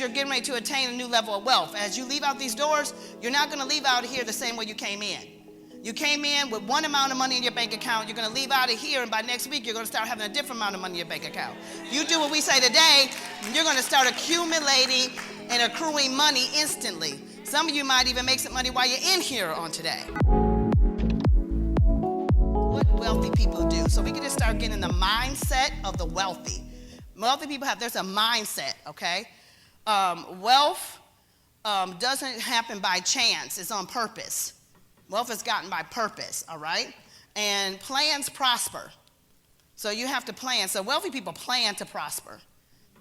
You're getting ready to attain a new level of wealth. As you leave out these doors, you're not going to leave out of here the same way you came in. You came in with one amount of money in your bank account. You're going to leave out of here, and by next week, you're going to start having a different amount of money in your bank account. You do what we say today, you're going to start accumulating and accruing money instantly. Some of you might even make some money while you're in here on today. What wealthy people do. So we can just start getting the mindset of the wealthy. Wealthy people there's a mindset, okay? Wealth doesn't happen by chance. It's on purpose. Wealth is gotten by purpose, all right? And plans prosper. So you have to plan. So wealthy people plan to prosper.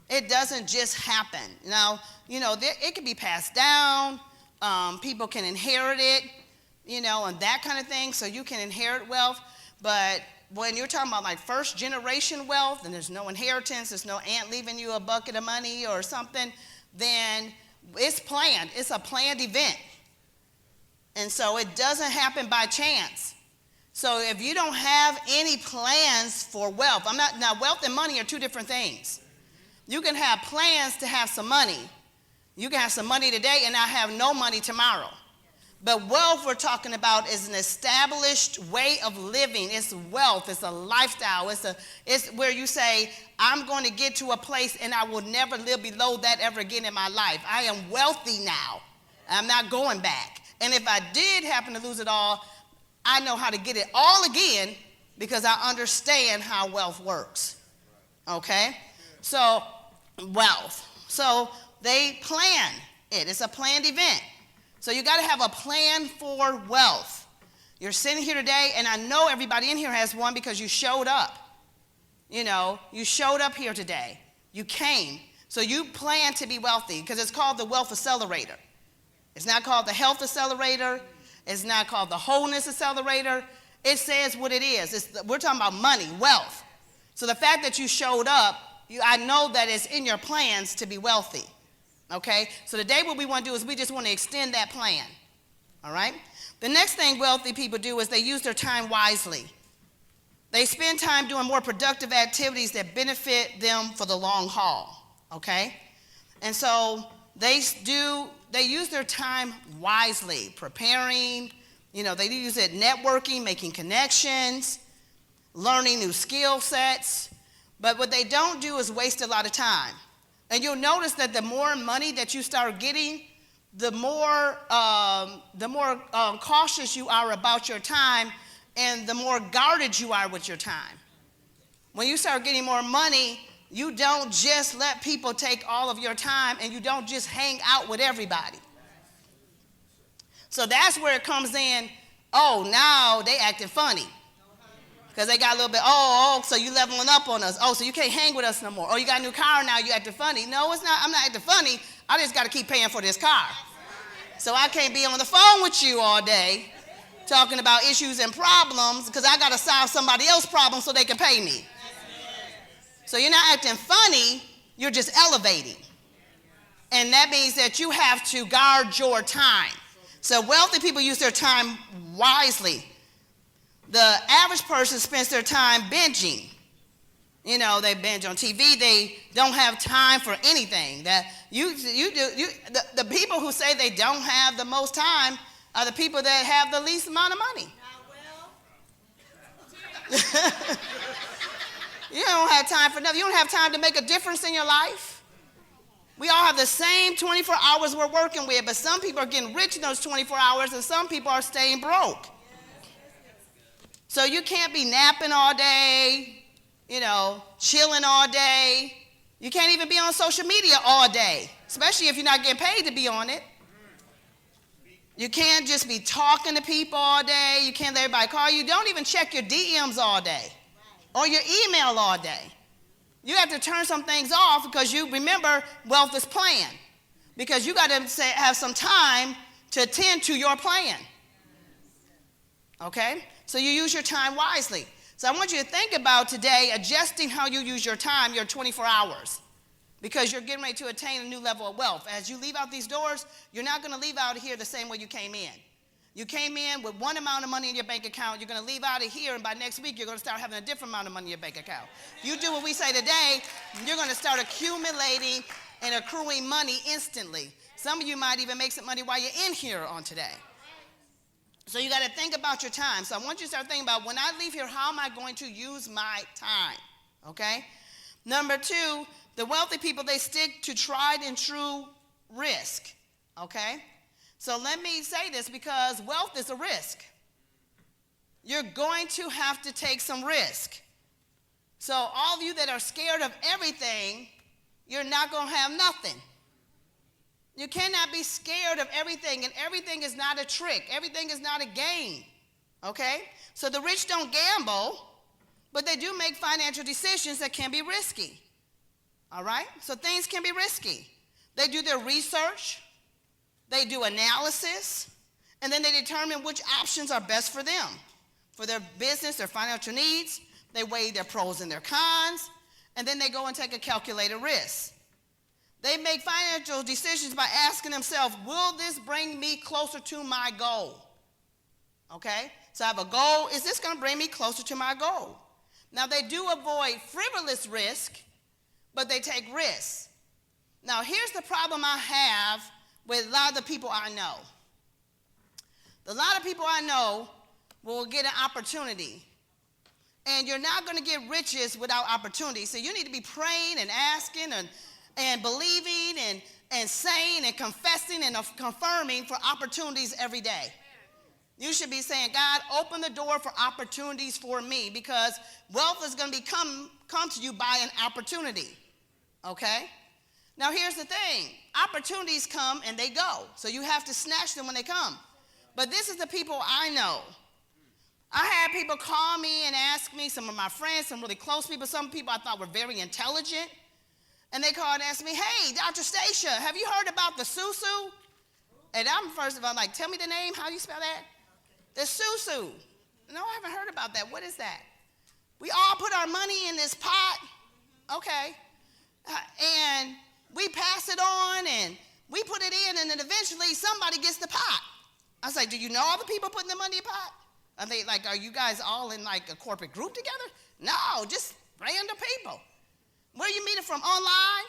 It doesn't just happen. Now, it can be passed down. People can inherit it, and that kind of thing. So you can inherit wealth. But when you're talking about like first generation wealth, and there's no inheritance, there's no aunt leaving you a bucket of money or something, then it's planned. It's a planned event. And so it doesn't happen by chance. So if you don't have any plans for wealth, now wealth and money are two different things. You can have plans to have some money. You can have some money today and not have no money tomorrow. But wealth we're talking about is an established way of living. It's wealth. It's a lifestyle. It's where you say, I'm going to get to a place and I will never live below that ever again in my life. I am wealthy now. I'm not going back. And if I did happen to lose it all, I know how to get it all again because I understand how wealth works. Okay? So, wealth. So, they plan it. It's a planned event. So you got to have a plan for wealth. You're sitting here today, and I know everybody in here has one because you showed up. You showed up here today. You came. So you plan to be wealthy because it's called the Wealth Accelerator. It's not called the Health Accelerator. It's not called the Wholeness Accelerator. It says what it is. We're talking about money, wealth. So the fact that you showed up, I know that it's in your plans to be wealthy. Okay? So today what we want to do is we just want to extend that plan. All right? The next thing wealthy people do is they use their time wisely. They spend time doing more productive activities that benefit them for the long haul. Okay? And so they use their time wisely, preparing, they use it networking, making connections, learning new skill sets. But what they don't do is waste a lot of time. And you'll notice that the more money that you start getting, the more cautious you are about your time and the more guarded you are with your time. When you start getting more money, you don't just let people take all of your time and you don't just hang out with everybody. So that's where it comes in, now they acting funny. Because they got a little bit, so you leveling up on us. Oh, so you can't hang with us no more. Oh, you got a new car now, you acting funny. No, it's not. I'm not acting funny. I just got to keep paying for this car. So I can't be on the phone with you all day talking about issues and problems because I got to solve somebody else's problem so they can pay me. So you're not acting funny, you're just elevating. And that means that you have to guard your time. So wealthy people use their time wisely. The average person spends their time binging. They binge on TV. They don't have time for anything. That the people who say they don't have the most time are the people that have the least amount of money. You don't have time for nothing. You don't have time to make a difference in your life. We all have the same 24 hours we're working with, but some people are getting rich in those 24 hours and some people are staying broke. So you can't be napping all day, chilling all day. You can't even be on social media all day, especially if you're not getting paid to be on it. You can't just be talking to people all day. You can't let everybody call you. Don't even check your DMs all day or your email all day. You have to turn some things off because you remember wealth is planned because you got to have some time to attend to your plan. Okay? So you use your time wisely. So I want you to think about today adjusting how you use your time, your 24 hours, because you're getting ready to attain a new level of wealth. As you leave out these doors, you're not going to leave out of here the same way you came in. You came in with one amount of money in your bank account. You're going to leave out of here, and by next week, you're going to start having a different amount of money in your bank account. You do what we say today, you're going to start accumulating and accruing money instantly. Some of you might even make some money while you're in here on today. So you got to think about your time. So I want you to start thinking about, when I leave here, how am I going to use my time? Okay? Number two, the wealthy people, they stick to tried and true risk. Okay? So let me say this, because wealth is a risk. You're going to have to take some risk. So all of you that are scared of everything, you're not going to have nothing. You cannot be scared of everything, and everything is not a trick. Everything is not a game, okay? So the rich don't gamble, but they do make financial decisions that can be risky, all right? So things can be risky. They do their research, they do analysis, and then they determine which options are best for them, for their business, their financial needs. They weigh their pros and their cons, and then they go and take a calculated risk. They make financial decisions by asking themselves, will this bring me closer to my goal? Okay? So I have a goal. Is this going to bring me closer to my goal? Now, they do avoid frivolous risk, but they take risks. Now, here's the problem I have with a lot of the people I know. A lot of people I know will get an opportunity. And you're not going to get riches without opportunity. So you need to be praying and asking and believing and saying and confessing and confirming for opportunities every day. You should be saying, God, open the door for opportunities for me, because wealth is going to come to you by an opportunity. Okay? Now here's the thing. Opportunities come and they go. So you have to snatch them when they come. But this is the people I know. I had people call me and ask me, some of my friends, some really close people, some people I thought were very intelligent. And they called and asked me, hey, Dr. Stacia, have you heard about the Susu? And I'm first of all like, tell me the name. How do you spell that? The Susu. No, I haven't heard about that. What is that? We all put our money in this pot. Okay. And we pass it on and we put it in, and then eventually somebody gets the pot. I was like, do you know all the people putting the money in the pot? Are they like, are you guys all in like a corporate group together? No, just random people. Where you meet it from? Online?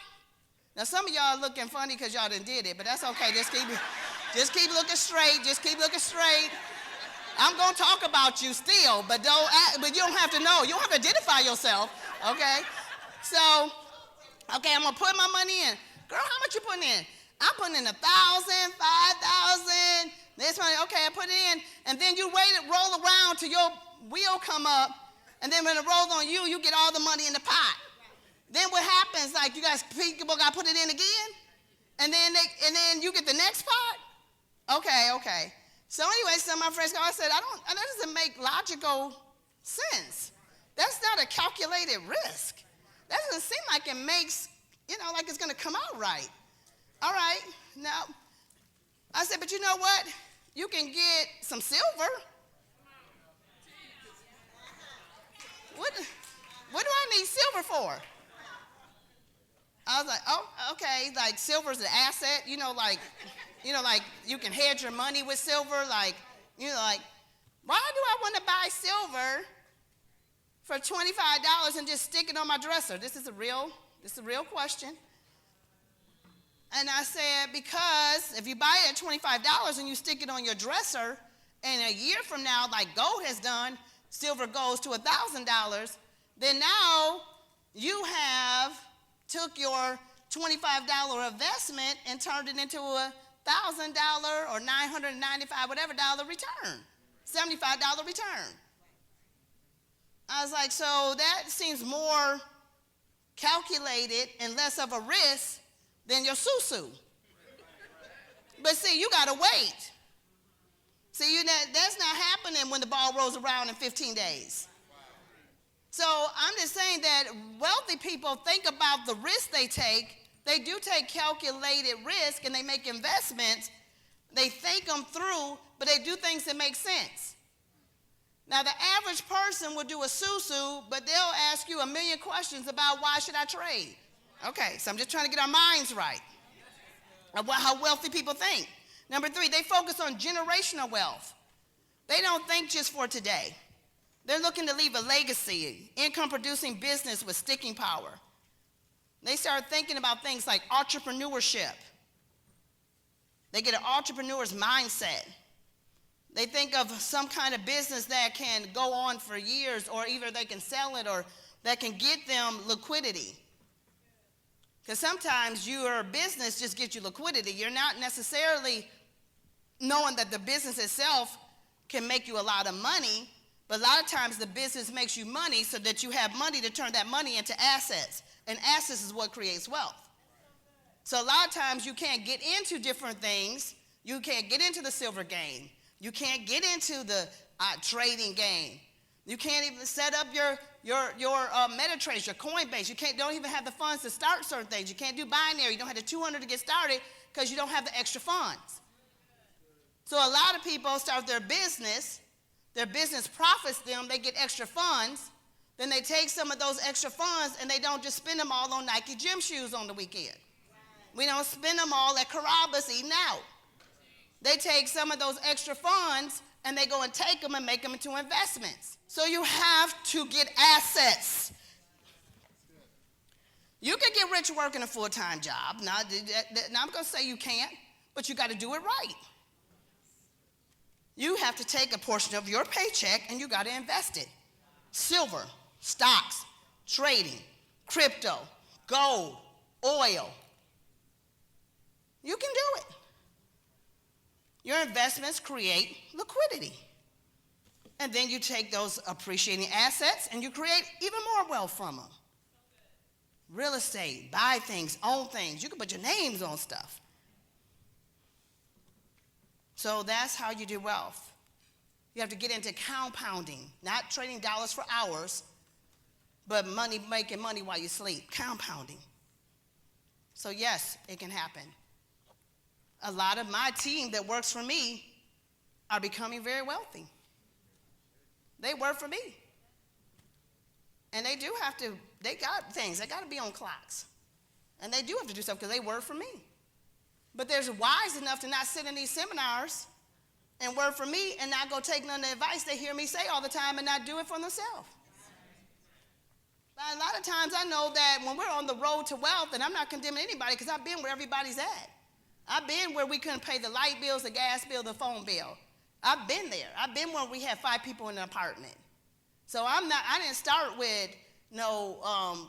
Now some of y'all are looking funny because y'all done did it, but that's okay. Just keep looking straight. Just keep looking straight. I'm gonna talk about you still, but you don't have to know. You don't have to identify yourself. Okay? So, okay, I'm gonna put my money in. Girl, how much you putting in? I'm putting in 1,000, 5,000. This money, okay, I put it in, and then you roll around till your wheel come up, and then when it rolls on you, you get all the money in the pot. Then what happens? Like you guys, people got to put it in again, and then you get the next pot. Okay. So anyway, some of my friends called. I said, that doesn't make logical sense. That's not a calculated risk. That doesn't seem like it makes, like it's going to come out right. All right, now I said, but you know what? You can get some silver. What do I need silver for? I was like, oh, okay, like silver's an asset, like you can hedge your money with silver, like why do I want to buy silver for $25 and just stick it on my dresser? This is a real question. And I said, because if you buy it at $25 and you stick it on your dresser, and a year from now, like gold has done, silver goes to $1,000, then now you have took your $25 investment and turned it into a $1,000 or $995 whatever dollar return, $75 return. I was like, so that seems more calculated and less of a risk than your Susu. But see, you got to wait. See, that's not happening when the ball rolls around in 15 days. So I'm just saying that wealthy people think about the risk they take. They do take calculated risk and they make investments. They think them through, but they do things that make sense. Now, the average person will do a Susu, but they'll ask you a million questions about why should I trade? Okay, so I'm just trying to get our minds right about how wealthy people think. Number 3, they focus on generational wealth. They don't think just for today. They're looking to leave a legacy, income-producing business with sticking power. They start thinking about things like entrepreneurship. They get an entrepreneur's mindset. They think of some kind of business that can go on for years, or either they can sell it or that can get them liquidity. Because sometimes your business just gets you liquidity. You're not necessarily knowing that the business itself can make you a lot of money, but a lot of times the business makes you money so that you have money to turn that money into assets. And assets is what creates wealth. So a lot of times you can't get into different things. You can't get into the silver game. You can't get into the trading game. You can't even set up your MetaTrader, your Coinbase. You don't even have the funds to start certain things. You can't do binary. You don't have the 200 to get started because you don't have the extra funds. So a lot of people start their business profits them, they get extra funds, then they take some of those extra funds and they don't just spend them all on Nike gym shoes on the weekend. We don't spend them all at Carrabba's eating out. They take some of those extra funds and they go and take them and make them into investments. So you have to get assets. You can get rich working a full-time job. Now I'm going to say you can't, but you got to do it right. You have to take a portion of your paycheck and you got to invest it. Silver, stocks, trading, crypto, gold, oil. You can do it. Your investments create liquidity. And then you take those appreciating assets and you create even more wealth from them. Real estate, buy things, own things. You can put your names on stuff. So that's how you do wealth. You have to get into compounding, not trading dollars for hours, but making money while you sleep, compounding. So yes, it can happen. A lot of my team that works for me are becoming very wealthy. They work for me. And they got things. They got to be on clocks. And they do have to do stuff because they work for me. But they're wise enough to not sit in these seminars and work for me and not go take none of the advice they hear me say all the time and not do it for themselves. But a lot of times I know that when we're on the road to wealth, and I'm not condemning anybody because I've been where everybody's at. I've been where we couldn't pay the light bills, the gas bill, the phone bill. I've been there. I've been where we had 5 people in an apartment. So I didn't start with no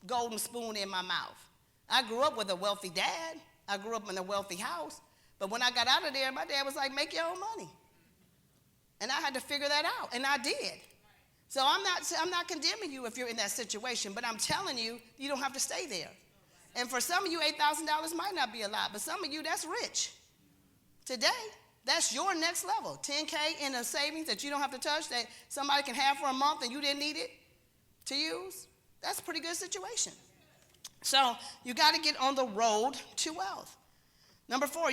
golden spoon in my mouth. I grew up with a wealthy dad. I grew up in a wealthy house. But when I got out of there, my dad was like, make your own money. And I had to figure that out, and I did. So I'm not condemning you if you're in that situation, but I'm telling you, you don't have to stay there. And for some of you, $8,000 might not be a lot, but some of you, that's rich. Today, that's your next level. $10K in a savings that you don't have to touch, that somebody can have for a month and you didn't need it to use. That's a pretty good situation. So you got to get on the road to wealth. Number 4,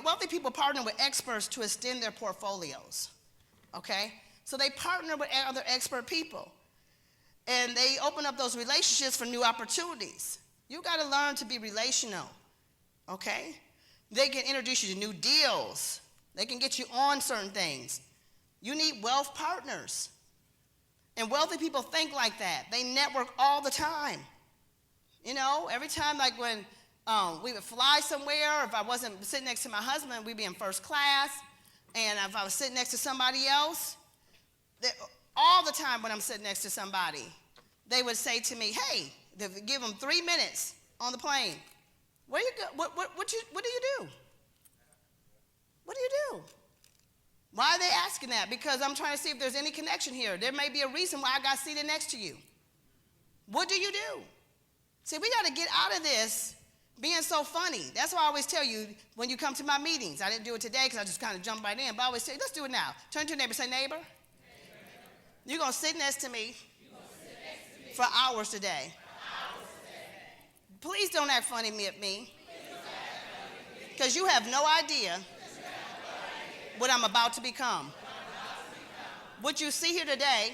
wealthy people partner with experts to extend their portfolios. Okay? So they partner with other expert people. And they open up those relationships for new opportunities. You got to learn to be relational. Okay? They can introduce you to new deals. They can get you on certain things. You need wealth partners. And wealthy people think like that. They network all the time. You know, every time, like when we would fly somewhere, or if I wasn't sitting next to my husband, we'd be in first class. And if I was sitting next to somebody else, all the time when I'm sitting next to somebody, they would say to me, hey, give them 3 minutes on the plane. Where you go? What do you do? What do you do? Why are they asking that? Because I'm trying to see if there's any connection here. There may be a reason why I got seated next to you. What do you do? See, we got to get out of this being so funny. That's why I always tell you when you come to my meetings. I didn't do it today because I just kind of jumped right in. But I always say, let's do it now. Turn to your neighbor. Say, neighbor. You're going to sit next to me for hours today. Please don't act funny at me. Because you have no idea what I'm about to become. What you see here today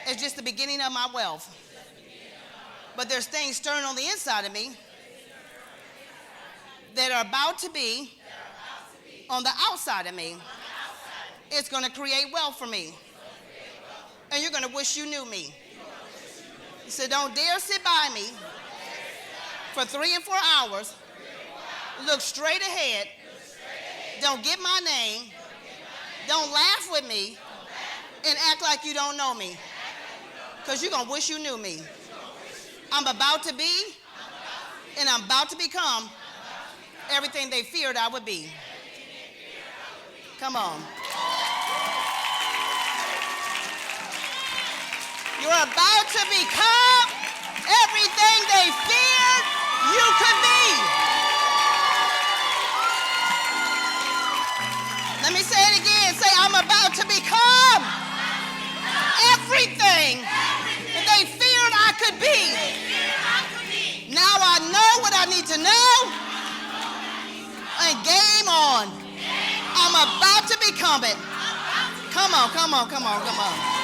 is just the beginning of my wealth. But there's things stirring on the inside of me that are about to be on the outside of me. It's going to create wealth for me. And you're going to wish you knew me. He said, don't dare sit by me for 3 and 4 hours. Look straight ahead. Don't get my name. Don't laugh with me and act like you don't know me. Because you're going to wish you knew me. I'm about to be and I'm about to become everything they feared I would be. Come on. You're about to become everything they feared you could be. Let me say it again. Say, I'm about to become everything that they feared I could be. Now I know what I need to know. And game on. I'm about to become it. Come on, come on, come on, come on.